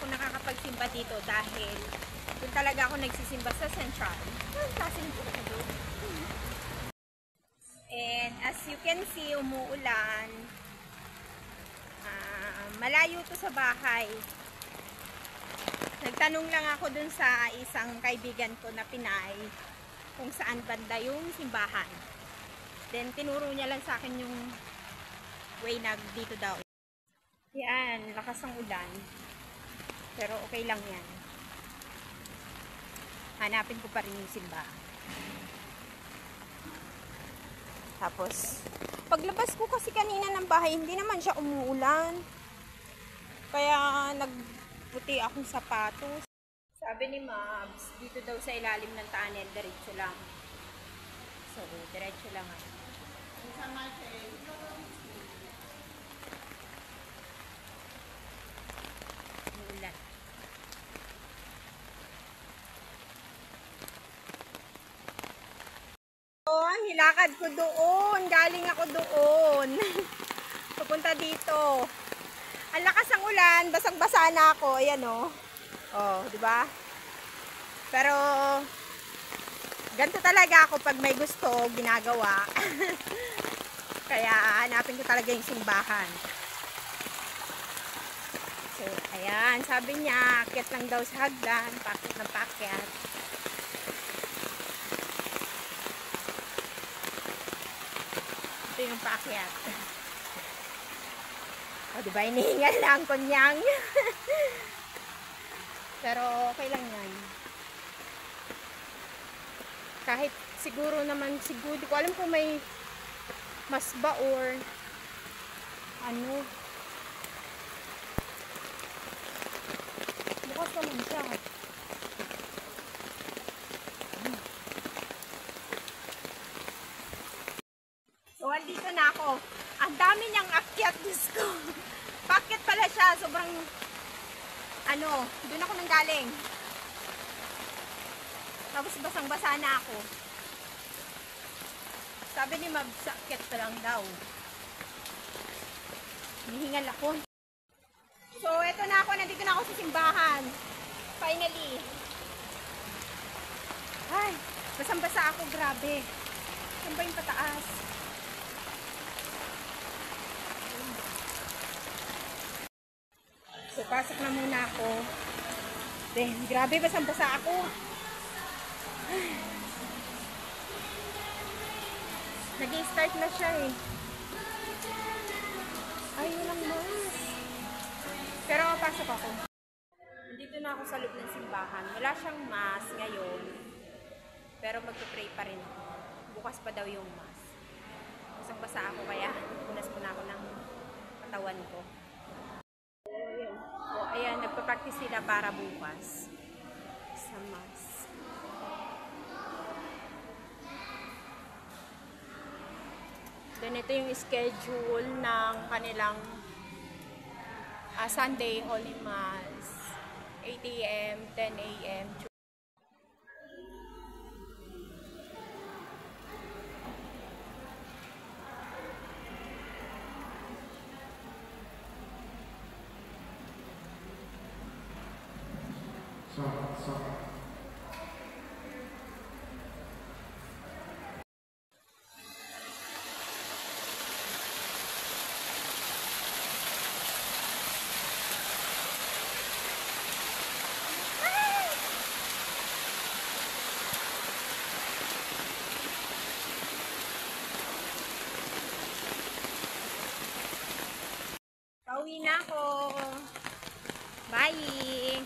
ako nakakapagsimba dito dahil doon talaga ako nagsisimba sa Central. And as you can see, umuulan. Malayo to sa bahay. Nagtanong lang ako dun sa isang kaibigan ko na Pinay kung saan banda yung simbahan. Then tinuro niya lang sa akin yung way na dito daw. Yan, lakas ng ulan. Pero okay lang yan. Hanapin ko pa rin yung simbahan. Tapos, paglabas ko kasi kanina ng bahay, hindi naman siya umuulan. Kaya nagputi akong sapatos. Sabi ni Mabs, dito daw sa ilalim ng tunnel, diretso lang. So, diretso lang ako. Umuulan. Nilakad ko doon. Galing ako doon. Pupunta dito. Ang lakas ng ulan. Basang-basa na ako. Ayan o. Oh, di ba? Pero, ganito talaga ako pag may gusto, ginagawa. Kaya, hanapin ko talaga yung simbahan. So, ayan. Sabi niya, akyat lang daw sa hagdan. Pakyat ng pakyat. Ito yung paakyat. O, diba? Inihingal lang kunyang. Pero, okay lang yan. Kahit siguro naman, siguro, di ko alam kung may mas ba or ano. Bukas naman siya. So, andito na ako. Ang dami niyang akyat, Diyos ko. Pakyat pala siya. Sobrang, doon ako nanggaling. Tapos basang-basa na ako. Sabi ni Mabs, akyat pa lang daw. Hinihingal ako. So, eto na ako. Nandito na ako sa simbahan. Finally. Ay, basang-basa ako. Grabe. Saan ba yung pataas? So, pasok na muna ako. Then, grabe, basang-basa ako. Nag-i-start na siya eh. Ay, walang mask. Pero, pasok ako. Nandito na ako sa loob ng simbahan. Wala siyang mask ngayon. Pero, mag-pray pa rin. Bukas pa daw yung mask. Basang-basa ako, kaya punas muna ako ng katawan ko. Ayan, nagpa-practice sila para bukas sa mass. Then ito yung schedule ng kanilang Sunday Holy Mass. 8 AM, 10 AM. Pauwi na ako. Bye!